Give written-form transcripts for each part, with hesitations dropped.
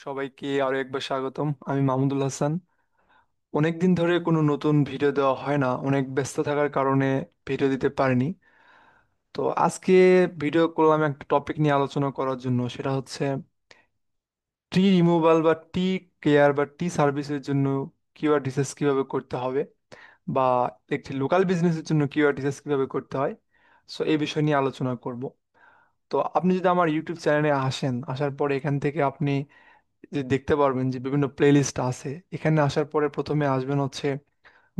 সবাইকে আরো একবার স্বাগতম। আমি মাহমুদুল হাসান। অনেকদিন ধরে কোনো নতুন ভিডিও দেওয়া হয় না, অনেক ব্যস্ত থাকার কারণে ভিডিও দিতে পারিনি। তো আজকে ভিডিও করলাম একটা টপিক নিয়ে আলোচনা করার জন্য, সেটা হচ্ছে ট্রি রিমুভাল বা টি কেয়ার বা টি সার্ভিসের জন্য কিউআর ডিসেস কিভাবে করতে হবে, বা একটি লোকাল বিজনেসের জন্য কিউআর ডিসেস কিভাবে করতে হয়। সো এই বিষয় নিয়ে আলোচনা করব। তো আপনি যদি আমার ইউটিউব চ্যানেলে আসেন, আসার পরে এখান থেকে আপনি যে দেখতে পারবেন যে বিভিন্ন প্লেলিস্ট আছে। এখানে আসার পরে প্রথমে আসবেন হচ্ছে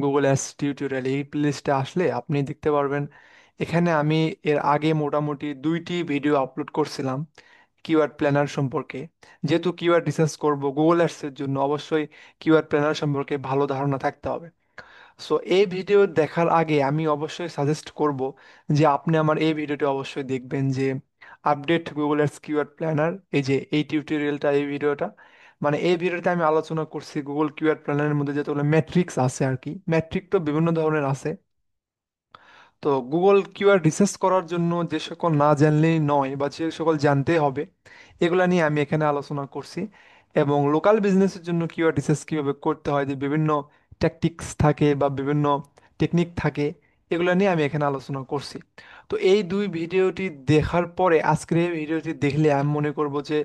গুগল অ্যাস টিউটোরিয়াল। এই প্লেলিস্টে আসলে আপনি দেখতে পারবেন এখানে আমি এর আগে মোটামুটি 2টি ভিডিও আপলোড করছিলাম কিওয়ার্ড প্ল্যানার সম্পর্কে। যেহেতু কিওয়ার্ড রিসার্চ করব গুগল অ্যাডসের জন্য, অবশ্যই কিওয়ার্ড প্ল্যানার সম্পর্কে ভালো ধারণা থাকতে হবে। সো এই ভিডিও দেখার আগে আমি অবশ্যই সাজেস্ট করব যে আপনি আমার এই ভিডিওটি অবশ্যই দেখবেন, যে update Google Ads keyword planner. এই যে এই টিউটোরিয়ালটা, এই ভিডিওটা, মানে এই ভিডিওতে আমি আলোচনা করছি গুগল কিওয়ার্ড প্ল্যানারের মধ্যে যতগুলো ম্যাট্রিক্স আছে আর কি। ম্যাট্রিক তো বিভিন্ন ধরনের আছে। তো গুগল কিওয়ার্ড রিসার্চ করার জন্য যে সকল না জানলেই নয় বা যে সকল জানতে হবে, এগুলা নিয়ে আমি এখানে আলোচনা করছি। এবং লোকাল বিজনেসের জন্য কিওয়ার্ড রিসার্চ কীভাবে করতে হয়, যে বিভিন্ন ট্যাকটিক্স থাকে বা বিভিন্ন টেকনিক থাকে, এগুলা নিয়ে আমি এখানে আলোচনা করছি। তো এই দুই ভিডিওটি দেখার পরে আজকের এই ভিডিওটি দেখলে আমি মনে করব যে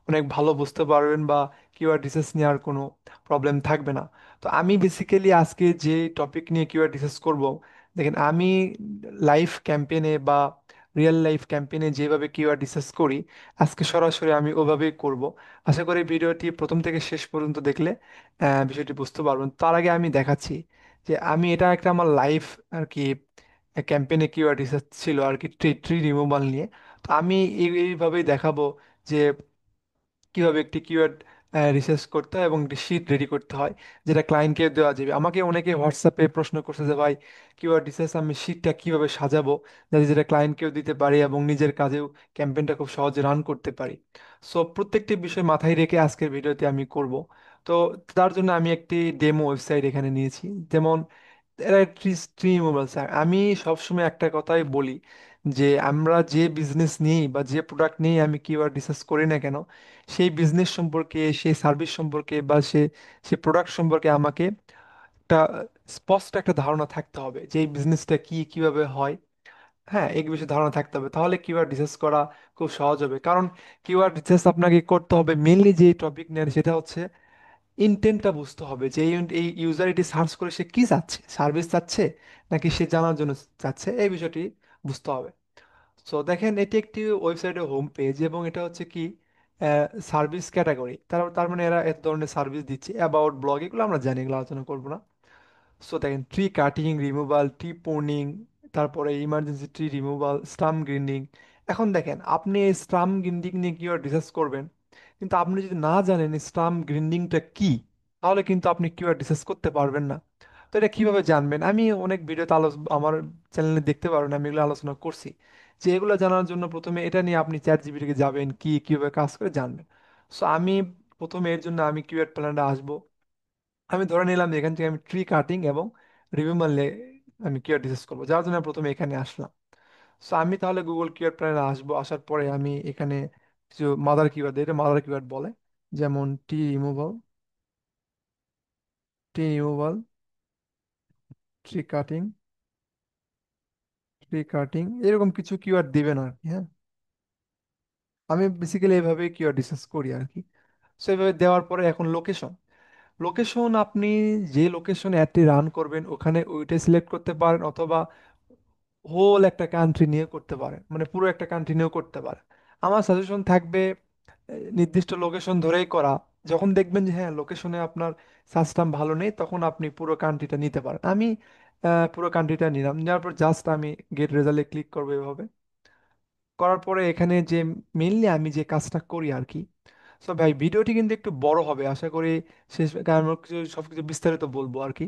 অনেক ভালো বুঝতে পারবেন, বা কিওয়ার্ড রিসার্চ নেওয়ার কোনো প্রবলেম থাকবে না। তো আমি বেসিক্যালি আজকে যে টপিক নিয়ে কিওয়ার্ড রিসার্চ করব, দেখেন আমি লাইফ ক্যাম্পেইনে বা রিয়েল লাইফ ক্যাম্পেইনে যেভাবে কিওয়ার্ড রিসার্চ করি, আজকে সরাসরি আমি ওভাবেই করব। আশা করি ভিডিওটি প্রথম থেকে শেষ পর্যন্ত দেখলে বিষয়টি বুঝতে পারবেন। তার আগে আমি দেখাচ্ছি যে আমি এটা একটা আমার লাইফ আর কি ক্যাম্পেইনে কিওয়ার্ড রিসার্চ ছিল আর কি, ট্রি ট্রি রিমুভাল নিয়ে। তো আমি এইভাবেই দেখাবো যে কিভাবে একটি কিওয়ার্ড রিসার্চ করতে হয় এবং একটি শিট রেডি করতে হয়, যেটা ক্লায়েন্টকে দেওয়া যাবে। আমাকে অনেকে হোয়াটসঅ্যাপে প্রশ্ন করছে যে ভাই, কিওয়ার্ড রিসার্চ আমি শিটটা কিভাবে সাজাবো যাতে যেটা ক্লায়েন্টকেও দিতে পারি এবং নিজের কাজেও ক্যাম্পেইনটা খুব সহজে রান করতে পারি। সো প্রত্যেকটি বিষয় মাথায় রেখে আজকের ভিডিওতে আমি করব। তো তার জন্য আমি একটি ডেমো ওয়েবসাইট এখানে নিয়েছি। যেমন এরা ট্রি মোবাইলস। আমি সবসময় একটা কথাই বলি যে আমরা যে বিজনেস নিই বা যে প্রোডাক্ট নিয়ে আমি কিওয়ার্ড রিসার্চ করি না কেন, সেই বিজনেস সম্পর্কে, সেই সার্ভিস সম্পর্কে বা সে প্রোডাক্ট সম্পর্কে আমাকে একটা স্পষ্ট একটা ধারণা থাকতে হবে যে এই বিজনেসটা কি, কিভাবে হয়। হ্যাঁ, এই বিষয়ে ধারণা থাকতে হবে, তাহলে কিওয়ার্ড রিসার্চ করা খুব সহজ হবে। কারণ কিওয়ার্ড রিসার্চ আপনাকে করতে হবে মেনলি যে টপিক নেন, সেটা হচ্ছে ইন্টেন্টটা বুঝতে হবে যে এই ইউজার এটি সার্চ করে সে কি চাচ্ছে, সার্ভিস চাচ্ছে নাকি সে জানার জন্য চাচ্ছে, এই বিষয়টি বুঝতে হবে। সো দেখেন, এটি একটি ওয়েবসাইটের হোম পেজ এবং এটা হচ্ছে কি সার্ভিস ক্যাটাগরি। তার মানে এরা এত ধরনের সার্ভিস দিচ্ছে। অ্যাবাউট ব্লগ, এগুলো আমরা জানি, এগুলো আলোচনা করবো না। সো দেখেন, tree cutting removal, tree pruning, তারপরে emergency tree removal, stump grinding. এখন দেখেন, আপনি এই স্টাম্প গ্রিন্ডিং নিয়ে কিভাবে রিসার্চ করবেন, কিন্তু আপনি যদি না জানেন স্টাম্প গ্রিন্ডিংটা কি, তাহলে কিন্তু আপনি কিভাবে রিসার্চ করতে পারবেন না। তো এটা কিভাবে জানবেন, আমি অনেক ভিডিওতে আমার চ্যানেলে দেখতে পারেন, আমি এগুলো আলোচনা করছি যে এগুলো জানার জন্য প্রথমে এটা নিয়ে আপনি চ্যাট জিপিটিকে যাবেন, কি কিভাবে কাজ করে জানবেন। সো আমি প্রথমে এর জন্য আমি কিওয়ার্ড প্ল্যানটা আসবো। আমি ধরে নিলাম যে এখান থেকে আমি ট্রি কাটিং এবং রিমুভাল আমি কিওয়ার্ড রিসার্চ করবো, যার জন্য আমি প্রথমে এখানে আসলাম। সো আমি তাহলে গুগল কিওয়ার্ড প্ল্যানে আসবো। আসার পরে আমি এখানে কিছু মাদার কিওয়ার্ড, এটা মাদার কিওয়ার্ড বলে, যেমন টি রিমুভাল, ট্রি কাটিং, এরকম কিছু কিওয়ার্ড দিবেন আর কি। হ্যাঁ, আমি বেসিক্যালি এইভাবে কিওয়ার্ড রিসার্চ করি আর কি। সো এইভাবে দেওয়ার পরে এখন লোকেশন। লোকেশন আপনি যে লোকেশনে অ্যাডটি রান করবেন ওখানে ওইটাই সিলেক্ট করতে পারেন, অথবা হোল একটা কান্ট্রি নিয়ে করতে পারেন, মানে পুরো একটা কান্ট্রি নিয়েও করতে পারেন। আমার সাজেশন থাকবে নির্দিষ্ট লোকেশন ধরেই করা। যখন দেখবেন যে হ্যাঁ, লোকেশনে আপনার সার্চ টার্ম ভালো নেই, তখন আপনি পুরো কান্ট্রিটা নিতে পারেন। আমি পুরো কান্ট্রিটা নিলাম, নেওয়ার পর জাস্ট আমি গেট রেজাল্টে ক্লিক করবো এভাবে। করার পরে এখানে যে মেইনলি আমি যে কাজটা করি আর কি। সো ভাই, ভিডিওটি কিন্তু একটু বড় হবে আশা করি, শেষ কারণ সবকিছু বিস্তারিত বলবো আর কি।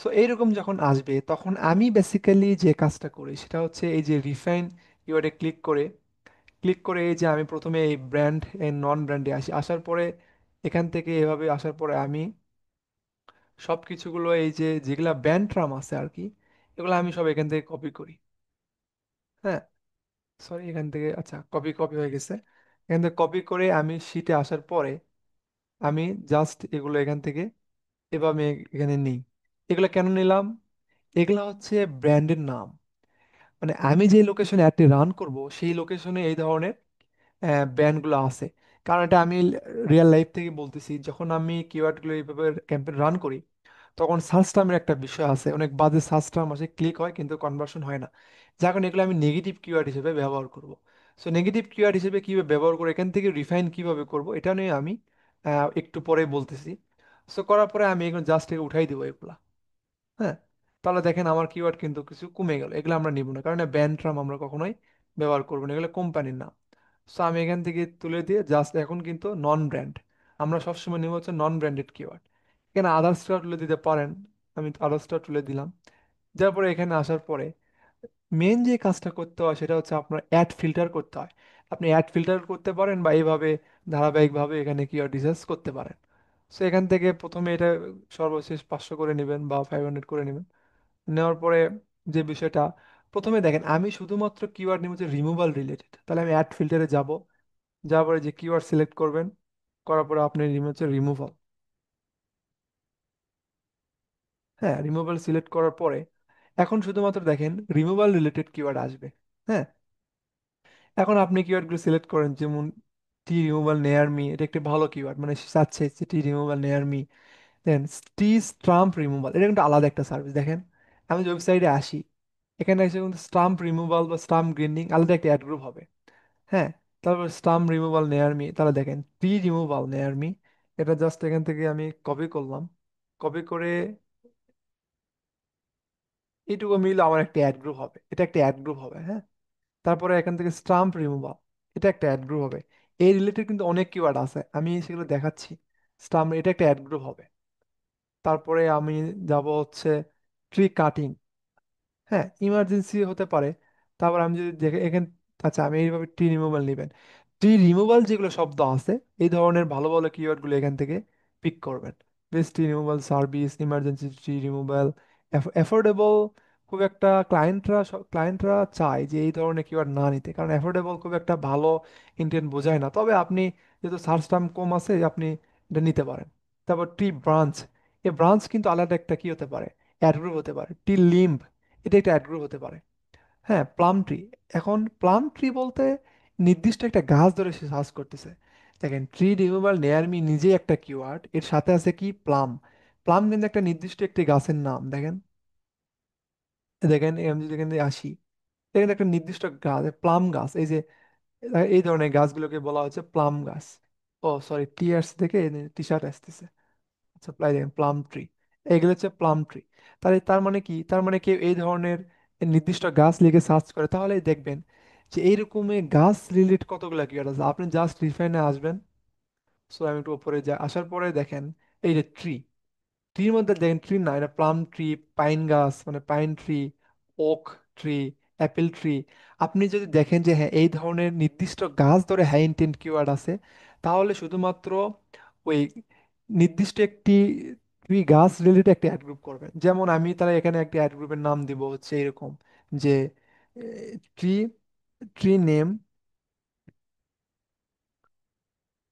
সো এইরকম যখন আসবে, তখন আমি বেসিক্যালি যে কাজটা করি সেটা হচ্ছে এই যে রিফাইন ইউআরএ ক্লিক করে এই যে আমি প্রথমে এই ব্র্যান্ড এন্ড নন ব্র্যান্ডে আসি। আসার পরে এখান থেকে এভাবে আসার পরে আমি সব কিছুগুলো, এই যে যেগুলা ব্র্যান্ড ট্রাম আছে আর কি, এগুলো আমি সব এখান থেকে কপি করি। হ্যাঁ, সরি, এখান থেকে আচ্ছা কপি কপি হয়ে গেছে। এখান থেকে কপি করে আমি শিটে আসার পরে আমি জাস্ট এগুলো এখান থেকে এভাবে এখানে নিই। এগুলো কেন নিলাম? এগুলা হচ্ছে ব্র্যান্ডের নাম। মানে আমি যে লোকেশনে অ্যাডটি রান করব সেই লোকেশনে এই ধরনের ব্র্যান্ডগুলো আছে। কারণ এটা আমি রিয়েল লাইফ থেকে বলতেছি, যখন আমি কিওয়ার্ডগুলো এইভাবে ক্যাম্পেইন রান করি তখন সার্চ টার্মের একটা বিষয় আছে, অনেক বাজে সার্চ টার্ম আসে, ক্লিক হয় কিন্তু কনভার্সন হয় না। যার কারণে এগুলো আমি নেগেটিভ কিওয়ার্ড হিসেবে ব্যবহার করব। সো নেগেটিভ কিওয়ার্ড হিসেবে কীভাবে ব্যবহার করে এখান থেকে রিফাইন কিভাবে করব এটা নিয়ে আমি একটু পরে বলতেছি। সো করার পরে আমি এগুলো জাস্ট উঠাই দেবো এগুলা। হ্যাঁ, তাহলে দেখেন আমার কিওয়ার্ড কিন্তু কিছু কমে গেল। এগুলো আমরা নিব না, কারণ ব্যান্ড ট্রাম আমরা কখনোই ব্যবহার করবো না, এগুলো কোম্পানির নাম। সো আমি এখান থেকে তুলে দিয়ে জাস্ট এখন কিন্তু নন ব্র্যান্ড, আমরা সবসময় নিব হচ্ছে নন ব্র্যান্ডেড কিওয়ার্ড। এখানে আদার্সটা তুলে দিতে পারেন, আমি আদার্সটা তুলে দিলাম। তারপরে এখানে আসার পরে মেন যে কাজটা করতে হয় সেটা হচ্ছে আপনার অ্যাড ফিল্টার করতে হয়। আপনি অ্যাড ফিল্টার করতে পারেন বা এইভাবে ধারাবাহিকভাবে এখানে কিওয়ার্ড রিসার্চ করতে পারেন। সো এখান থেকে প্রথমে এটা সর্বশেষ 500 করে নেবেন বা 500 করে নেবেন। নেওয়ার পরে যে বিষয়টা, প্রথমে দেখেন আমি শুধুমাত্র কিওয়ার্ড নিব যে রিমুভাল রিলেটেড, তাহলে আমি অ্যাড ফিল্টারে যাব। যাওয়ার পরে যে কিওয়ার্ড সিলেক্ট করবেন, করার পরে আপনি হচ্ছে রিমুভাল। হ্যাঁ, রিমুভাল সিলেক্ট করার পরে এখন শুধুমাত্র দেখেন রিমুভাল রিলেটেড কিওয়ার্ড আসবে। হ্যাঁ, এখন আপনি কিওয়ার্ডগুলো সিলেক্ট করেন, যেমন টি রিমুভাল নেয়ার মি, এটা একটি ভালো কিওয়ার্ড, মানে সে চাচ্ছে যে টি রিমুভাল নেয়ার মি। দেন টি স্টাম্প রিমুভাল, এটা কিন্তু আলাদা একটা সার্ভিস। দেখেন আমি যে ওয়েবসাইটে আসি, এখানে এসে কিন্তু স্টাম্প রিমুভাল বা স্টাম্প গ্রিন্ডিং আলাদা একটা অ্যাড গ্রুপ হবে। হ্যাঁ, তারপর স্টাম্প রিমুভাল নেয়ার মি, তাহলে দেখেন টি রিমুভাল নেয়ার মি, এটা জাস্ট এখান থেকে আমি কপি করলাম। কপি করে এইটুকু মিলে আমার একটা অ্যাড গ্রুপ হবে, এটা একটা অ্যাড গ্রুপ হবে। হ্যাঁ, তারপরে এখান থেকে স্টাম্প রিমুভাল, এটা একটা অ্যাড গ্রুপ হবে। এই রিলেটেড কিন্তু অনেক কিওয়ার্ড আছে, আমি সেগুলো দেখাচ্ছি। স্টাম্প, এটা একটা অ্যাড গ্রুপ হবে। তারপরে আমি যাব হচ্ছে ট্রি কাটিং। হ্যাঁ, ইমার্জেন্সি হতে পারে। তারপর আমি যদি দেখে এখানে, আচ্ছা আমি এইভাবে ট্রি রিমুভাল নেবেন। ট্রি রিমুভাল যেগুলো শব্দ আছে, এই ধরনের ভালো ভালো কিওয়ার্ডগুলো এখান থেকে পিক করবেন। Best tree removal service, emergency tree removal, affordable. খুব একটা ক্লায়েন্টরা চায় যে এই ধরনের কিওয়ার্ড না নিতে, কারণ অ্যাফোর্ডেবল খুব একটা ভালো ইন্টেন্ট বোঝায় না। তবে আপনি যেহেতু সার্চ টার্ম কম আছে, আপনি এটা নিতে পারেন। তারপর ট্রি ব্রাঞ্চ, এই ব্রাঞ্চ কিন্তু আলাদা একটা কি হতে পারে, অ্যাড গ্রুপ হতে পারে। ট্রি লিম্ব, এটা একটা অ্যাড গ্রুপ হতে পারে। হ্যাঁ, প্লাম ট্রি, এখন প্লাম ট্রি বলতে নির্দিষ্ট একটা গাছ ধরে সে সার্চ করতেছে। দেখেন ট্রি রিমুভাল নেয়ার মি নিজেই একটা কিওয়ার্ড, এর সাথে আছে কি প্লাম। প্লাম কিন্তু একটা নির্দিষ্ট একটি গাছের নাম। দেখেন, দেখেন আমি যদি এখানে আসি, এখানে একটা নির্দিষ্ট গাছ, প্লাম গাছ, এই যে এই ধরনের গাছগুলোকে বলা হচ্ছে প্লাম গাছ। ও সরি, টি আসছে থেকে টি শার্ট আসতেছে। সাপ্লাই দেখেন প্লাম ট্রি, এগুলো হচ্ছে প্লাম ট্রি। তাহলে তার মানে কি, তার মানে কেউ এই ধরনের নির্দিষ্ট গাছ লিখে সার্চ করে, তাহলে দেখবেন যে এইরকমের গাছ রিলেট কতগুলো কিওয়ার্ড আছে। আপনি জাস্ট রিফাইনে আসবেন। সো আমি একটু উপরে যাই, আসার পরে দেখেন এই যে ট্রি, ট্রির মধ্যে দেখেন ট্রি না, এটা প্লাম ট্রি, পাইন গাছ মানে pine tree, oak tree, apple tree. আপনি যদি দেখেন যে হ্যাঁ এই ধরনের নির্দিষ্ট গাছ ধরে হাই ইন্টেন্ট কিওয়ার্ড আছে, তাহলে শুধুমাত্র ওই নির্দিষ্ট একটি ট্রি গাছ রিলেটেড একটা অ্যাড গ্রুপ করবেন। যেমন আমি তাহলে এখানে একটা অ্যাড গ্রুপের নাম দিব হচ্ছে এরকম, যে tree tree name,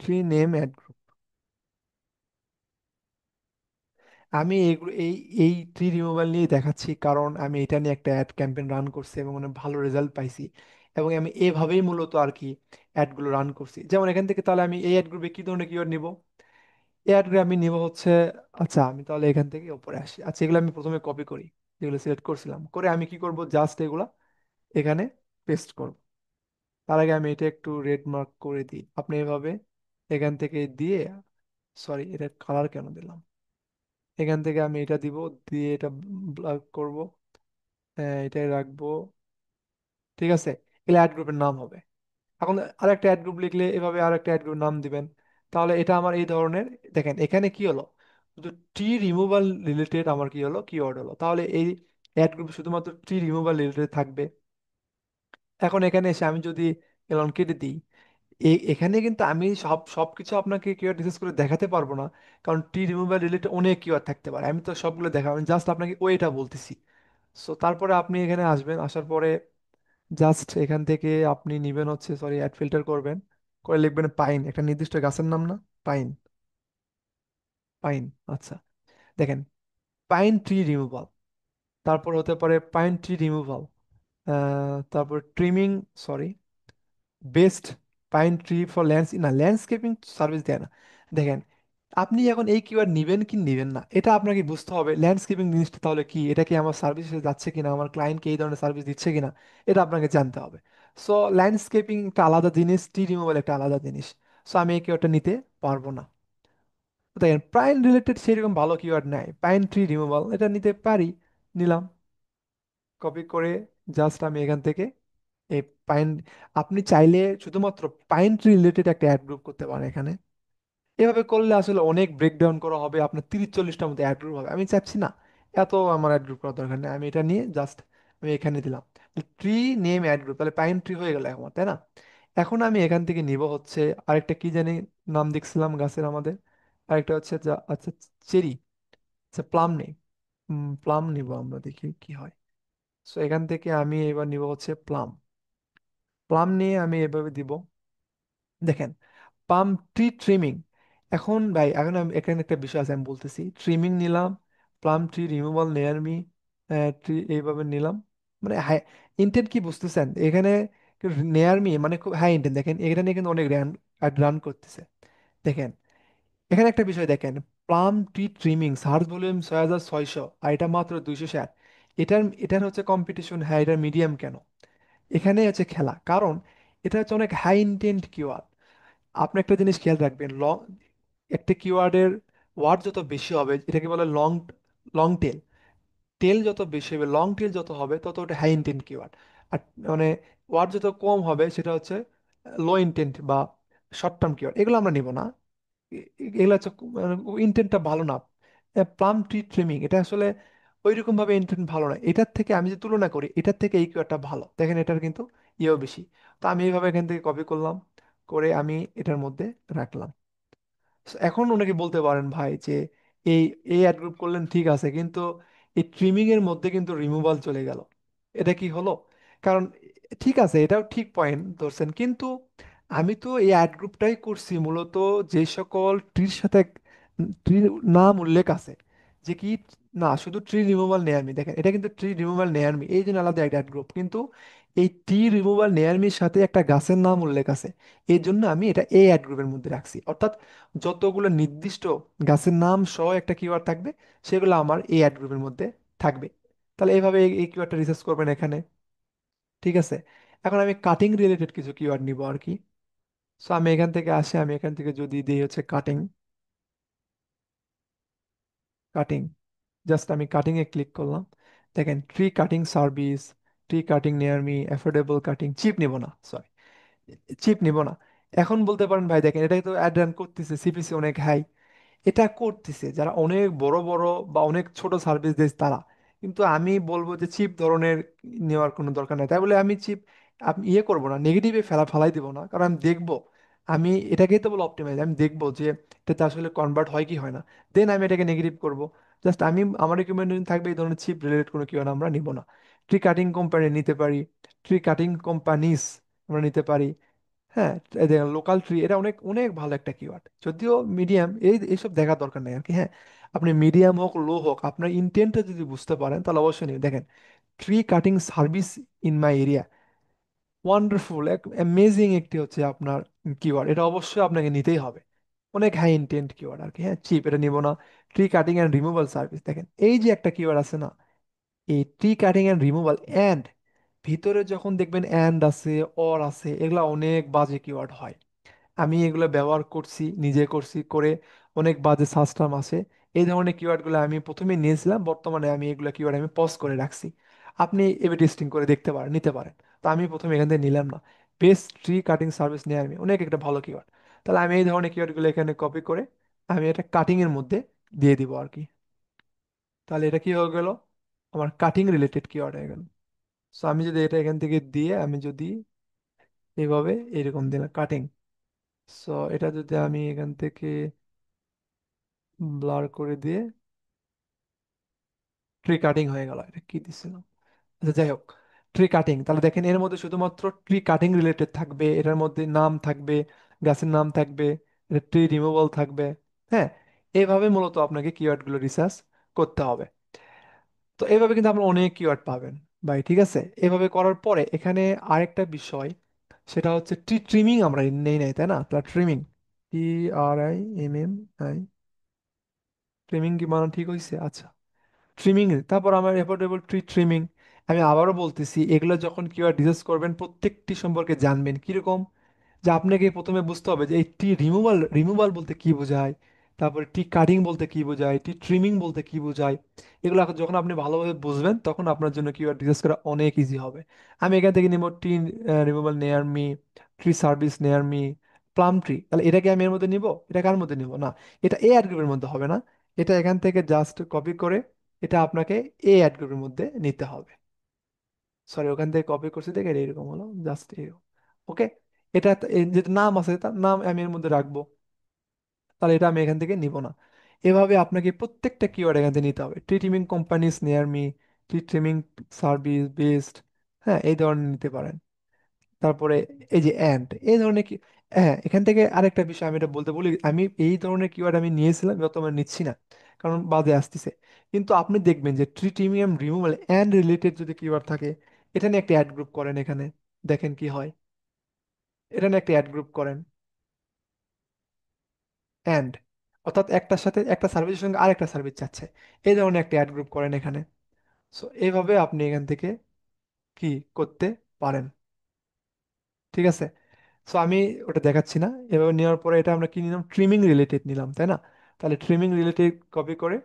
tree name add group. আমি এই ট্রি রিমুভাল নিয়ে দেখাচ্ছি, কারণ আমি এটা নিয়ে একটা অ্যাড ক্যাম্পেইন রান করছি এবং অনেক ভালো রেজাল্ট পাইছি। এবং আমি এভাবেই মূলত আর কি অ্যাডগুলো রান করছি। যেমন এখান থেকে তাহলে আমি এই অ্যাড গ্রুপে কি ধরনের কিওয়ার্ড নিব, এই অ্যাড গ্রুপে আমি নিব হচ্ছে, আচ্ছা আমি তাহলে এখান থেকে উপরে আসি। আচ্ছা, এগুলো আমি প্রথমে কপি করি, যেগুলো সিলেক্ট করছিলাম, করে আমি কি করব, জাস্ট এগুলা এখানে পেস্ট করব। তার আগে আমি এটা একটু রেড মার্ক করে দিই, আপনি এভাবে এখান থেকে দিয়ে, সরি এটা কালার কেন দিলাম, এখান থেকে আমি এটা দিব, দিয়ে এটা ব্লক করব। হ্যাঁ, এটাই রাখবো। ঠিক আছে, এগুলো অ্যাড গ্রুপের নাম হবে। এখন আরেকটা অ্যাড গ্রুপ লিখলে এভাবে আরেকটা অ্যাড গ্রুপ নাম দিবেন। তাহলে এটা আমার এই ধরনের, দেখেন এখানে কি হলো, শুধু টি রিমুভাল রিলেটেড আমার কি হলো কিওয়ার্ড হলো। তাহলে এই অ্যাড গ্রুপ শুধুমাত্র টি রিমুভাল রিলেটেড থাকবে। এখন এখানে এসে আমি যদি এলন কেটে দিই, এখানে কিন্তু আমি সবকিছু আপনাকে কিওয়ার্ড রিসার্চ করে দেখাতে পারবো না, কারণ টি রিমুভাল রিলেটেড অনেক কিওয়ার্ড থাকতে পারে, আমি তো সবগুলো দেখাবো, জাস্ট আপনাকে ওইটা বলতেছি। সো তারপরে আপনি এখানে আসবেন, আসার পরে জাস্ট এখান থেকে আপনি নিবেন হচ্ছে, সরি অ্যাড ফিল্টার করবেন, করে লিখবেন পাইন, একটা নির্দিষ্ট গাছের নাম না, পাইন। পাইন। আচ্ছা, দেখেন, পাইন ট্রি রিমুভাল, তারপর হতে পারে পাইন ট্রি রিমুভাল, তারপর trimming, sorry, best pine tree for না, ল্যান্ডস্কেপিং সার্ভিস দেয় না। দেখেন, আপনি এখন এই কিওয়ার্ড নিবেন কি নিবেন না এটা আপনাকে বুঝতে হবে। ল্যান্ডস্কেপিং জিনিসটা তাহলে কি, এটা কি আমার সার্ভিসে যাচ্ছে কিনা, আমার ক্লায়েন্টকে এই ধরনের সার্ভিস দিচ্ছে কিনা, এটা আপনাকে জানতে হবে। সো ল্যান্ডস্কেপিং একটা আলাদা জিনিস, ট্রি রিমুভাল একটা আলাদা জিনিস। সো আমি এই কিওয়ার্ডটা নিতে পারবো না। তো দেখেন, পাইন রিলেটেড সেরকম ভালো কিওয়ার্ড নাই, পাইন ট্রি রিমুভাল এটা নিতে পারি, নিলাম। কপি করে জাস্ট আমি এখান থেকে এই পাইন, আপনি চাইলে শুধুমাত্র পাইন ট্রি রিলেটেড একটা অ্যাড গ্রুপ করতে পারেন এখানে। এভাবে করলে আসলে অনেক ব্রেকডাউন করা হবে, আপনার 30-40টার মধ্যে অ্যাড গ্রুপ হবে, আমি চাচ্ছি না এত আমার অ্যাড গ্রুপ করার দরকার নেই। আমি এটা নিয়ে জাস্ট আমি এখানে দিলাম ট্রি নেম অ্যাড গ্রুপ, তাহলে পাইন ট্রি হয়ে গেল এখন, তাই না? এখন আমি এখান থেকে নিব হচ্ছে আরেকটা কি জানি নাম দেখছিলাম গাছের আমাদের, আরেকটা হচ্ছে যা, আচ্ছা, চেরি, আচ্ছা প্লাম নেই, প্লাম নিব আমরা, দেখি কি হয়। সো এখান থেকে আমি এবার নিব হচ্ছে প্লাম। প্লাম নিয়ে আমি এভাবে দিব। দেখেন, পাম ট্রি ট্রিমিং। এখন ভাই, এখন আমি এখানে একটা বিষয় আছে আমি বলতেছি, ট্রিমিং নিলাম, প্লাম ট্রি রিমুভাল নেয়ার মি, ট্রি এইভাবে নিলাম। মানে হাই ইন্টেন্ট কি বুঝতেছেন এখানে? নেয়ার মি মানে খুব হাই ইন্টেন্ট। দেখেন এখানে কিন্তু অনেক রান রান করতেছে। দেখেন এখানে একটা বিষয় দেখেন, plum tree trimming search volume 6600, আর এটা মাত্র 260। এটার এটার হচ্ছে কম্পিটিশন, হ্যাঁ এটার মিডিয়াম কেন? এখানে হচ্ছে খেলা, কারণ এটা হচ্ছে অনেক হাই ইন্টেন্ট কিওয়ার্ড। আপনি একটা জিনিস খেয়াল রাখবেন, লং, একটা কিওয়ার্ডের ওয়ার্ড যত বেশি হবে এটাকে বলে লং, লং টেল। টেল যত বেশি হবে, লং টেল যত হবে তত ওটা হাই ইন্টেন্ট কিওয়ার্ড। আর মানে ওয়ার্ড যত কম হবে সেটা হচ্ছে লো ইন্টেন্ট বা শর্ট টার্ম কিওয়ার্ড, এগুলো আমরা নিব না। এগুলো হচ্ছে ইন্টেন্টটা ভালো না। প্লাম ট্রি ট্রিমিং এটা আসলে ওইরকম ভাবে ইন্টেন্ট ভালো না, এটার থেকে আমি যে তুলনা করি এটার থেকে এই কিওয়ার্ডটা ভালো, দেখেন এটার কিন্তু ইয়েও বেশি। তো আমি এইভাবে এখান থেকে কপি করলাম, করে আমি এটার মধ্যে রাখলাম। So, এখন ওনাকে বলতে পারেন ভাই যে এই এই অ্যাড গ্রুপ করলেন ঠিক আছে, কিন্তু এই ট্রিমিং এর মধ্যে কিন্তু রিমুভাল চলে গেল, এটা কি হলো? কারণ ঠিক আছে, এটাও ঠিক পয়েন্ট ধরছেন, কিন্তু আমি তো এই অ্যাড গ্রুপটাই করছি মূলত যে সকল ট্রির সাথে ট্রির নাম উল্লেখ আছে, যে কি, না শুধু ট্রি রিমুভাল নেয়ার মি, দেখেন এটা কিন্তু ট্রি রিমুভাল নেয়ার মি এই জন্য আলাদা একটা অ্যাড গ্রুপ, কিন্তু এই ট্রি রিমুভাল নেয়ার মির সাথে একটা গাছের নাম উল্লেখ আছে, এই জন্য আমি এটা এই অ্যাড গ্রুপের মধ্যে রাখছি। অর্থাৎ যতগুলো নির্দিষ্ট গাছের নাম সহ একটা কিওয়ার্ড থাকবে সেগুলো আমার এই অ্যাড গ্রুপের মধ্যে থাকবে। তাহলে এইভাবে এই কিওয়ার্ডটা রিসার্চ করবেন এখানে, ঠিক আছে? এখন আমি কাটিং রিলেটেড কিছু কিওয়ার্ড নিব আর কি। সো আমি এখান থেকে আসি, আমি এখান থেকে যদি দিই হচ্ছে কাটিং, কাটিং, জাস্ট আমি কাটিং এ ক্লিক করলাম। দেখেন, tree cutting service, tree cutting near me, affordable cutting, cheap নিব না, সরি, চিপ নিব না। এখন বলতে পারেন ভাই দেখেন এটা তো অ্যাড রান করতেছে, সিপিসি অনেক হাই, এটা করতেছে যারা অনেক বড় বড় বা অনেক ছোট সার্ভিস দেয় তারা। কিন্তু আমি বলবো যে চিপ ধরনের নেওয়ার কোনো দরকার নেই, তাই বলে আমি চিপ আমি ইয়ে করবো না, নেগেটিভে ফেলাই দিব না, কারণ আমি দেখবো, আমি এটাকেই তো বলে অপটিমাইজ, আমি দেখবো যে এটাতে আসলে কনভার্ট হয় কি হয় না, দেন আমি এটাকে নেগেটিভ করব। জাস্ট আমি, আমার রিকমেন্ডেশন থাকবে এই ধরনের চিপ রিলেটেড কোনো কিওয়ার্ড আমরা নিব না। ট্রি কাটিং কোম্পানি নিতে পারি, ট্রি কাটিং কোম্পানিস আমরা নিতে পারি। হ্যাঁ, লোকাল ট্রি এটা অনেক অনেক ভালো একটা কিওয়ার্ড, যদিও মিডিয়াম, এইসব দেখার দরকার নেই আর কি। হ্যাঁ, আপনি মিডিয়াম হোক লো হোক, আপনার ইন্টেন্টটা যদি বুঝতে পারেন তাহলে অবশ্যই নিন। দেখেন, tree cutting service in my area, wonderful, এক অ্যামেজিং একটি হচ্ছে আপনার কিওয়ার্ড, এটা অবশ্যই আপনাকে নিতেই হবে। অনেক হাই ইন্টেন্ট কিওয়ার্ড আর কি। হ্যাঁ, চিপ এটা নিব না। Tree cutting and removal service, দেখেন এই যে একটা কিওয়ার্ড আছে না, এই tree cutting and removal and, ভিতরে যখন দেখবেন অ্যান্ড আছে, অর আছে, এগুলা অনেক বাজে কিওয়ার্ড হয়। আমি এগুলো ব্যবহার করছি, নিজে করছি, করে অনেক বাজে সাস্টাম আছে। এই ধরনের কিওয়ার্ডগুলো আমি প্রথমে নিয়েছিলাম, বর্তমানে আমি এগুলো কিওয়ার্ড আমি পজ করে রাখছি। আপনি এবি টেস্টিং করে দেখতে পারেন, নিতে পারেন। তো আমি প্রথমে এখান থেকে নিলাম না। বেস্ট ট্রি কাটিং সার্ভিস নিয়ে আমি অনেক একটা ভালো কিওয়ার্ড, তাহলে আমি এই ধরনের কিওয়ার্ডগুলো এখানে কপি করে আমি এটা কাটিং এর মধ্যে দিয়ে দিব আর কি। তাহলে এটা কি হয়ে গেল, আমার কাটিং রিলেটেড কিওয়ার্ড হয়ে গেল। সো আমি যদি এটা এখান থেকে দিয়ে আমি যদি এইভাবে এরকম দিলাম কাটিং, সো এটা যদি আমি এখান থেকে ব্লার করে দিয়ে ট্রি কাটিং হয়ে গেল, এটা কি দিছিল, আচ্ছা যাই হোক, ট্রি কাটিং, তাহলে দেখেন এর মধ্যে শুধুমাত্র ট্রি কাটিং রিলেটেড থাকবে, এটার মধ্যে নাম থাকবে, গাছের নাম থাকবে, এটা ট্রি রিমুভাল থাকবে। হ্যাঁ, এভাবে মূলত আপনাকে কিওয়ার্ডগুলো রিসার্চ করতে হবে। তো এইভাবে কিন্তু আপনি অনেক কিওয়ার্ড পাবেন ভাই, ঠিক আছে। এভাবে করার পরে এখানে আরেকটা বিষয়, সেটা হচ্ছে ট্রিমিং আমরা নেই নাই, তাই না? তাহলে ট্রিমিং, TRIMM, ট্রিমিং কি মানে ঠিক হয়েছে? আচ্ছা, ট্রিমিং। তারপর আমার এফোর্ডেবল ট্রি ট্রিমিং। আমি আবারও বলতেছি, এগুলো যখন কিওয়ার্ড রিসার্চ করবেন প্রত্যেকটি সম্পর্কে জানবেন কিরকম, যে আপনাকে প্রথমে বুঝতে হবে যে এই টি রিমুভাল, রিমুভাল বলতে কি বোঝায়, তারপরে টি কাটিং বলতে কি বোঝায়, টি ট্রিমিং বলতে কি বোঝায়। এগুলো যখন আপনি ভালোভাবে বুঝবেন তখন আপনার জন্য কিওয়ার্ড রিসার্চ করা অনেক ইজি হবে। আমি এখান থেকে নিব টি রিমুভাল নেয়ার মি, ট্রি সার্ভিস নেয়ার মি, প্লাম ট্রি। তাহলে এটাকে আমি এর মধ্যে নিব? এটা কার মধ্যে নিব না, এটা এ অ্যাড গ্রুপের মধ্যে হবে না। এটা এখান থেকে জাস্ট কপি করে এটা আপনাকে এ অ্যাড গ্রুপের মধ্যে নিতে হবে। সরি, ওখান থেকে কপি করছি দেখে এটা এরকম হলো, জাস্ট এরকম। ওকে, এটা যেটা নাম আছে তার নাম আমি এর মধ্যে রাখবো, তাহলে এটা আমি এখান থেকে নিব না। এভাবে আপনাকে প্রত্যেকটা কিওয়ার্ড এখান থেকে নিতে হবে। Tree trimming companies near me, tree trimming service based, হ্যাঁ এই ধরনের নিতে পারেন। তারপরে এই যে অ্যান্ড, এই ধরনের কি, হ্যাঁ এখান থেকে আরেকটা বিষয় আমি এটা বলতে বলি, আমি এই ধরনের কিওয়ার্ড আমি নিয়েছিলাম, বর্তমানে নিচ্ছি না কারণ বাদে আসতেছে। কিন্তু আপনি দেখবেন যে ট্রিটিমিয়াম রিমুভাল অ্যান্ড রিলেটেড যদি কিওয়ার্ড থাকে, এটা নিয়ে একটা অ্যাড গ্রুপ করেন এখানে, দেখেন কি হয়। এটা নিয়ে একটা অ্যাড গ্রুপ করেন, অ্যান্ড, অর্থাৎ একটার সাথে একটা সার্ভিসের সঙ্গে আরেকটা সার্ভিস চাচ্ছে, এই ধরনের একটা অ্যাড গ্রুপ করেন এখানে। সো এইভাবে আপনি এখান থেকে কি করতে পারেন, ঠিক আছে। সো আমি ওটা দেখাচ্ছি না। এভাবে নেওয়ার পরে এটা আমরা কি নিলাম, ট্রিমিং রিলেটেড নিলাম, তাই না? তাহলে ট্রিমিং রিলেটেড কপি করে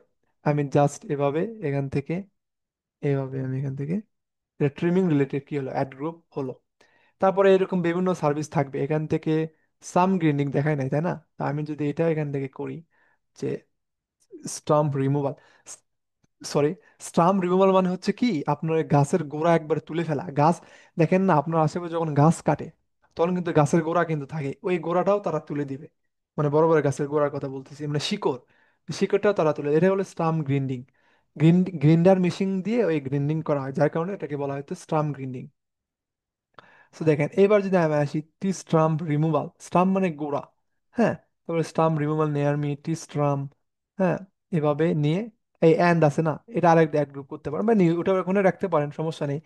আমি জাস্ট এভাবে এখান থেকে, এভাবে আমি এখান থেকে, এটা ট্রিমিং রিলেটেড কি হলো, অ্যাড গ্রুপ হলো। তারপরে এরকম বিভিন্ন সার্ভিস থাকবে এখান থেকে। সাম গ্রিন্ডিং দেখায় নাই, তাই না? তা আমি যদি এটা এখান থেকে করি, যে stump removal, sorry, stump removal মানে হচ্ছে কি, আপনার ওই গাছের গোড়া একবার তুলে ফেলা। গাছ, দেখেন না আপনার আশেপাশে যখন গাছ কাটে তখন কিন্তু গাছের গোড়া কিন্তু থাকে, ওই গোড়াটাও তারা তুলে দিবে। মানে বড় বড় গাছের গোড়ার কথা বলতেছি, মানে শিকড়, শিকড়টাও তারা তুলে, এটা হলো স্টাম্প গ্রিন্ডিং। গ্রিন্ডার মেশিন দিয়ে ওই গ্রিন্ডিং করা হয়, যার কারণে এটাকে বলা হয়তো স্টাম্প গ্রিন্ডিং। তো দেখেন এবার যদি আমি আসি টি স্টাম্প রিমুভাল, স্টাম্প মানে গোড়া, হ্যাঁ। তারপরে স্টাম্প রিমুভাল নেয়ার মি টি স্টাম্প, হ্যাঁ। এভাবে নিয়ে এই অ্যান্ড আছে না, এটা আরেক এক গ্রুপ করতে পারেন বা ওটা ওখানে রাখতে পারেন, সমস্যা নেই।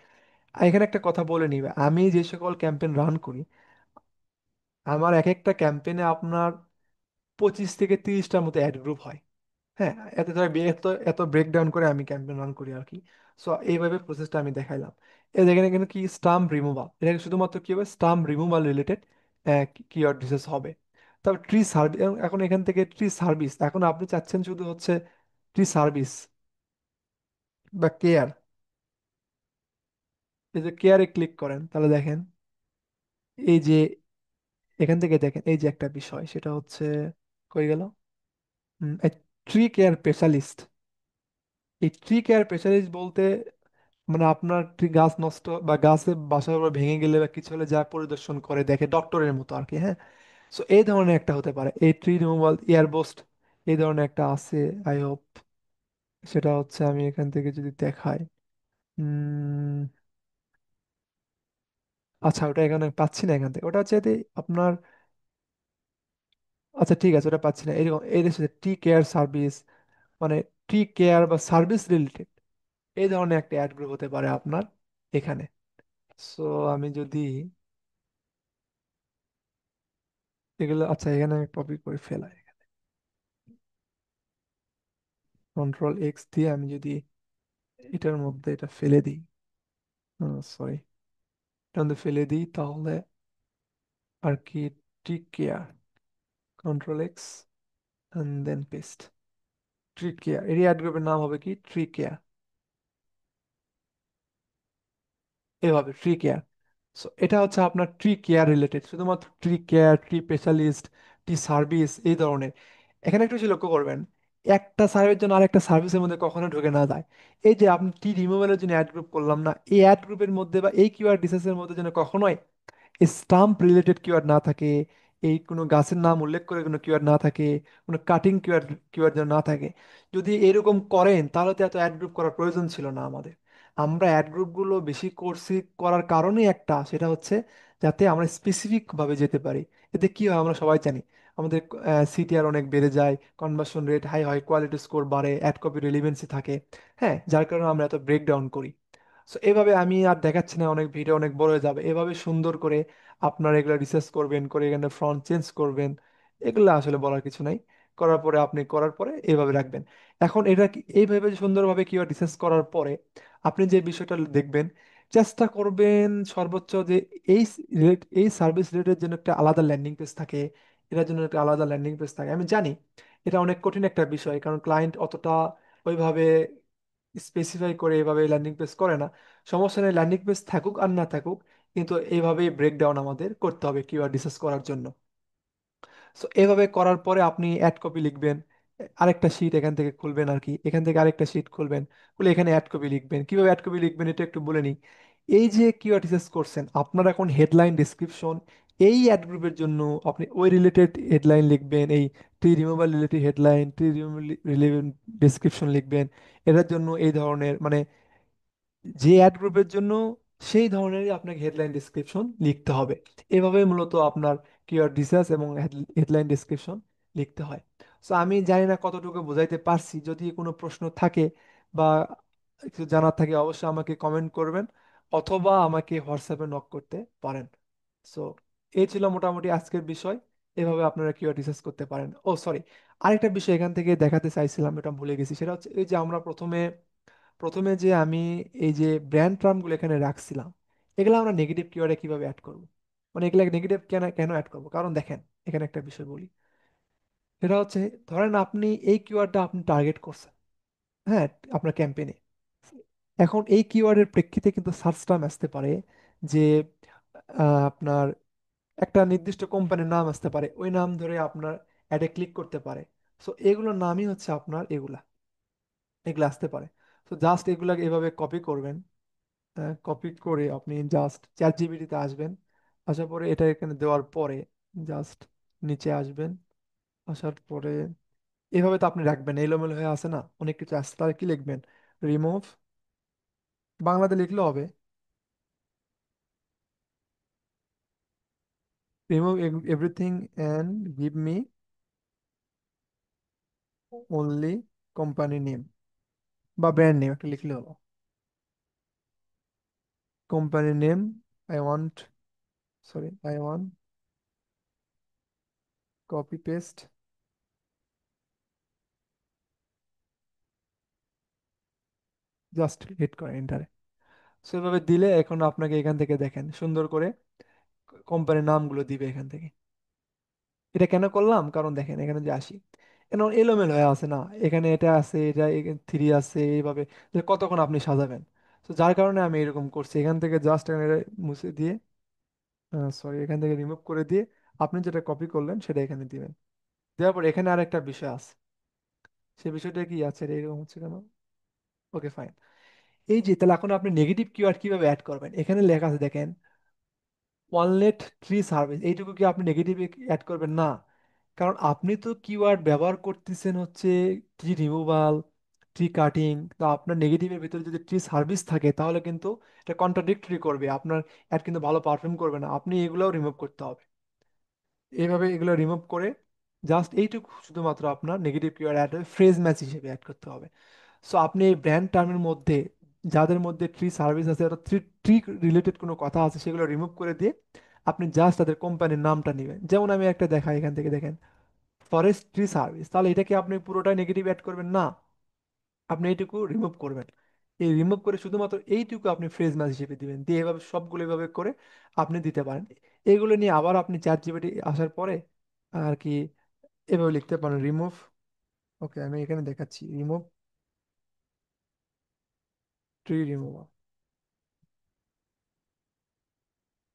আর এখানে একটা কথা বলে নিবে, আমি যে সকল ক্যাম্পেইন রান করি, আমার এক একটা ক্যাম্পেইনে আপনার 25 থেকে 30টার মতো অ্যাড গ্রুপ হয়। হ্যাঁ, এত ধর এত এত ব্রেকডাউন করে আমি ক্যাম্পেইন রান করি আর কি। সো এইভাবে প্রসেসটা আমি দেখাইলাম। এই দেখেন এখানে কি স্টাম্প রিমুভাল, এটা শুধুমাত্র কি হবে, স্টাম্প রিমুভাল রিলেটেড কিওয়ার্ড ডিসেস হবে। তারপর ট্রি সার্ভিস, এখন এখান থেকে ট্রি সার্ভিস, এখন আপনি চাচ্ছেন শুধু হচ্ছে ট্রি সার্ভিস বা কেয়ার, এই যে কেয়ারে ক্লিক করেন তাহলে দেখেন এই যে এখান থেকে দেখেন এই যে একটা বিষয়, সেটা হচ্ছে কই গেল, ট্রি কেয়ার স্পেশালিস্ট। এই ট্রি কেয়ার স্পেশালিস্ট বলতে মানে আপনার গাছ নষ্ট বা গাছে বাসার উপর ভেঙে গেলে বা কিছু হলে যা পরিদর্শন করে দেখে, ডক্টরের মতো আর কি, হ্যাঁ। সো এই ধরনের একটা হতে পারে এই ট্রি রিমুভাল এয়ারবোস্ট, এই ধরনের একটা আছে। আই হোপ, সেটা হচ্ছে আমি এখান থেকে যদি দেখাই, উম আচ্ছা ওটা এখানে পাচ্ছি না এখান থেকে, ওটা হচ্ছে যে আপনার, আচ্ছা ঠিক আছে ওটা পাচ্ছি না। এরকম এই সাথে টি কেয়ার সার্ভিস, মানে টি কেয়ার বা সার্ভিস রিলেটেড, এই ধরনের একটা অ্যাড গ্রুপ হতে পারে আপনার এখানে। সো আমি যদি এগুলো, আচ্ছা এখানে আমি কপি করে ফেলাই, কন্ট্রোল এক্স দিয়ে আমি যদি এটার মধ্যে এটা ফেলে দিই, সরি, এটার মধ্যে ফেলে দিই তাহলে আর কি, tea care, control x then paste, tree care, এর অ্যাড গ্রুপের নাম হবে কি ট্রি কেয়ার, এভাবে ট্রি কেয়ার। সো এটা হচ্ছে আপনার ট্রি কেয়ার রিলেটেড, শুধুমাত্র tree care, tree specialist, tree service এই ধরনের। এখানে একটু বেশি লক্ষ্য করবেন, একটা সার্ভিসের জন্য আরেকটা সার্ভিসের মধ্যে কখনো ঢুকে না যায়। এই যে আপনি টি রিমুভালের জন্য অ্যাড গ্রুপ করলাম না, এই অ্যাড গ্রুপের মধ্যে বা এই কিউআর ডিসেসের মধ্যে যেন কখনোই স্টাম্প রিলেটেড কিওয়ার্ড না থাকে, এই কোনো গাছের নাম উল্লেখ করে কোনো কিওয়ার্ড না থাকে, কোনো কাটিং কিওয়ার্ড কিওয়ার্ড যেন না থাকে। যদি এরকম করেন তাহলে তো এত অ্যাড গ্রুপ করার প্রয়োজন ছিল না আমাদের। আমরা অ্যাড গ্রুপগুলো বেশি করছি, করার কারণেই একটা, সেটা হচ্ছে যাতে আমরা স্পেসিফিক ভাবে যেতে পারি। এতে কি হয় আমরা সবাই জানি, আমাদের সিটিআর অনেক বেড়ে যায়, কনভার্সন রেট হাই হয়, কোয়ালিটি স্কোর বাড়ে, অ্যাড কপি রিলিভেন্সি থাকে। হ্যাঁ, যার কারণে আমরা এত ব্রেকডাউন করি। সো এভাবে আমি আর দেখাচ্ছি না, অনেক ভিডিও অনেক বড় হয়ে যাবে। এভাবে সুন্দর করে আপনারা এগুলো রিসার্চ করবেন, করে এখানে ফ্রন্ট চেঞ্জ করবেন। এগুলো আসলে বলার কিছু নাই। করার পরে আপনি করার পরে এইভাবে রাখবেন। এখন এটা এইভাবে সুন্দরভাবে কিওয়ার্ড রিসার্চ করার পরে আপনি যে বিষয়টা দেখবেন, চেষ্টা করবেন সর্বোচ্চ যে এই সার্ভিস রিলেটেড জন্য একটা আলাদা ল্যান্ডিং পেজ থাকে, এটার জন্য একটা আলাদা ল্যান্ডিং পেজ থাকে। আমি জানি এটা অনেক কঠিন একটা বিষয়, কারণ ক্লায়েন্ট অতটা ওইভাবে স্পেসিফাই করে এভাবে ল্যান্ডিং পেজ করে না। সমস্যা নেই, ল্যান্ডিং পেজ থাকুক আর না থাকুক, কিন্তু এইভাবেই ব্রেকডাউন আমাদের করতে হবে কিওয়ার্ড রিসার্চ করার জন্য। সো এভাবে করার পরে আপনি অ্যাড কপি লিখবেন। আরেকটা শীট এখান থেকে খুলবেন আর কি, এখান থেকে আরেকটা শীট খুলবেন, খুলে এখানে অ্যাড কপি লিখবেন। কিভাবে অ্যাড কপি লিখবেন এটা একটু বলে নিই। এই যে কিওয়ার্ড রিসার্চ করছেন, আপনার এখন হেডলাইন ডিসক্রিপশন, এই অ্যাড গ্রুপের জন্য আপনি ওই রিলেটেড হেডলাইন লিখবেন। এই tree removal related headline, tree relevant description লিখবেন। এটার জন্য এই ধরনের মানে যে অ্যাড গ্রুপের জন্য সেই ধরনেরই আপনাকে হেডলাইন ডিসক্রিপশন লিখতে হবে। এভাবে মূলত আপনার কিওয়ার্ড রিসার্চ এবং হেডলাইন ডিসক্রিপশন লিখতে হয়। সো আমি জানি না কতটুকু বোঝাইতে পারছি। যদি কোনো প্রশ্ন থাকে বা কিছু জানার থাকে, অবশ্যই আমাকে কমেন্ট করবেন, অথবা আমাকে হোয়াটসঅ্যাপে নক করতে পারেন। সো এই ছিল মোটামুটি আজকের বিষয়। এভাবে আপনারা কিওয়ার্ড রিসার্চ করতে পারেন। ও সরি, আরেকটা বিষয় এখান থেকে দেখাতে চাইছিলাম, এটা ভুলে গেছি। সেটা হচ্ছে এই যে আমরা প্রথমে প্রথমে যে আমি এই যে ব্র্যান্ড টার্মগুলো এখানে রাখছিলাম, এগুলো আমরা নেগেটিভ কিওয়ার্ডে কিভাবে অ্যাড করব? মানে এগুলো নেগেটিভ কেন কেন অ্যাড করব? কারণ দেখেন, এখানে একটা বিষয় বলি। সেটা হচ্ছে, ধরেন আপনি এই কিওয়ার্ডটা আপনি টার্গেট করছেন, হ্যাঁ, আপনার ক্যাম্পেইনে। এখন এই কিওয়ার্ডের প্রেক্ষিতে কিন্তু সার্চ টার্ম আসতে পারে যে আপনার একটা নির্দিষ্ট কোম্পানির নাম আসতে পারে, ওই নাম ধরে আপনার অ্যাডে ক্লিক করতে পারে। সো এগুলোর নামই হচ্ছে আপনার এগুলা, এগুলো আসতে পারে। তো জাস্ট এগুলা এভাবে কপি করবেন। কপি করে আপনি জাস্ট চ্যাট জিপিটিতে আসবেন। আসার পরে এটা এখানে দেওয়ার পরে জাস্ট নিচে আসবেন। আসার পরে এভাবে তো আপনি রাখবেন, এলোমেলো হয়ে আসে না, অনেক কিছু আসছে। তাহলে কি লিখবেন? রিমুভ, বাংলাতে লিখলে হবে, remove everything and give me only company name বা ব্র্যান্ড নেম একটা লিখলে হলো। Company name, I want, sorry, I want copy paste, just hit করে এন্টারে। সো এভাবে দিলে এখন আপনাকে এখান থেকে দেখেন সুন্দর করে কোম্পানির নামগুলো দিবে এখান থেকে। এটা কেন করলাম? কারণ দেখেন এখানে যে আসি, কেন এলোমেলো হয়ে আছে না, এখানে এটা আছে, এটা থ্রি আছে, এইভাবে যে কতক্ষণ আপনি সাজাবেন। তো যার কারণে আমি এরকম করছি। এখান থেকে জাস্ট এখানে এটা মুছে দিয়ে, সরি, এখান থেকে রিমুভ করে দিয়ে আপনি যেটা কপি করলেন সেটা এখানে দিবেন। দেওয়ার পর এখানে আরেকটা বিষয় আছে। সেই বিষয়টা কি আছে রে, এরকম হচ্ছে কেন? ওকে, ফাইন। এই যে তাহলে এখন আপনি নেগেটিভ কিওয়ার্ড কিভাবে অ্যাড করবেন, এখানে লেখা আছে দেখেন, ওয়ানলেট ট্রি সার্ভিস। এইটুকু কি আপনি নেগেটিভে অ্যাড করবেন? না, কারণ আপনি তো কিওয়ার্ড ব্যবহার করতেছেন হচ্ছে ট্রি রিমুভাল, ট্রি কাটিং। তো আপনার নেগেটিভের ভিতরে যদি ট্রি সার্ভিস থাকে, তাহলে কিন্তু এটা কন্ট্রাডিক্টরি করবে, আপনার অ্যাড কিন্তু ভালো পারফর্ম করবে না। আপনি এগুলোও রিমুভ করতে হবে। এইভাবে এগুলো রিমুভ করে জাস্ট এইটুকু শুধুমাত্র আপনার negative keyword add phrase match হিসেবে অ্যাড করতে হবে। সো আপনি এই ব্র্যান্ড টার্মের মধ্যে যাদের মধ্যে ট্রি সার্ভিস আছে, অর্থাৎ ট্রি ট্রি রিলেটেড কোনো কথা আছে, সেগুলো রিমুভ করে দিয়ে আপনি জাস্ট তাদের কোম্পানির নামটা নেবেন। যেমন আমি একটা দেখাই, এখান থেকে দেখেন, ফরেস্ট ট্রি সার্ভিস। তাহলে এটাকে আপনি পুরোটাই নেগেটিভ অ্যাড করবেন না, আপনি এইটুকু রিমুভ করবেন। এই রিমুভ করে শুধুমাত্র এইটুকু আপনি ফ্রেজ ম্যাচ হিসেবে দিবেন, দিয়ে এভাবে সবগুলো এভাবে করে আপনি দিতে পারেন। এগুলো নিয়ে আবার আপনি চ্যাট জিপিটি আসার পরে আর কি এভাবে লিখতে পারেন, রিমুভ, ওকে আমি এখানে দেখাচ্ছি, রিমুভ ট্রি রিমুভাল।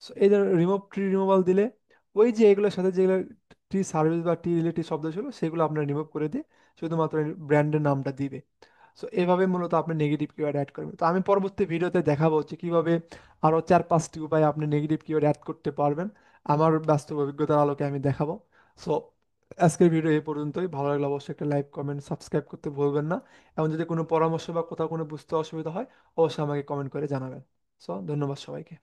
So, এই ধর রিমুভ ট্রি রিমুভাল দিলে ওই যে এগুলোর সাথে যেগুলো ট্রি সার্ভিস বা ট্রি রিলেটেড শব্দ ছিল, সেগুলো আপনার রিমুভ করে দিয়ে শুধুমাত্র ব্র্যান্ডের নামটা দিবে। সো এভাবে মূলত আপনি নেগেটিভ কিওয়ার্ড অ্যাড করবেন। তো আমি পরবর্তী ভিডিওতে দেখাবো হচ্ছে কিভাবে আরো 4-5টি উপায় আপনি নেগেটিভ কিওয়ার্ড অ্যাড করতে পারবেন। আমার বাস্তব অভিজ্ঞতার আলোকে আমি দেখাবো। সো আজকের ভিডিও এই পর্যন্তই। ভালো লাগলে অবশ্যই একটা লাইক, কমেন্ট, সাবস্ক্রাইব করতে ভুলবেন না। এবং যদি কোনো পরামর্শ বা কোথাও কোনো বুঝতে অসুবিধা হয়, অবশ্যই আমাকে কমেন্ট করে জানাবেন। সো ধন্যবাদ সবাইকে।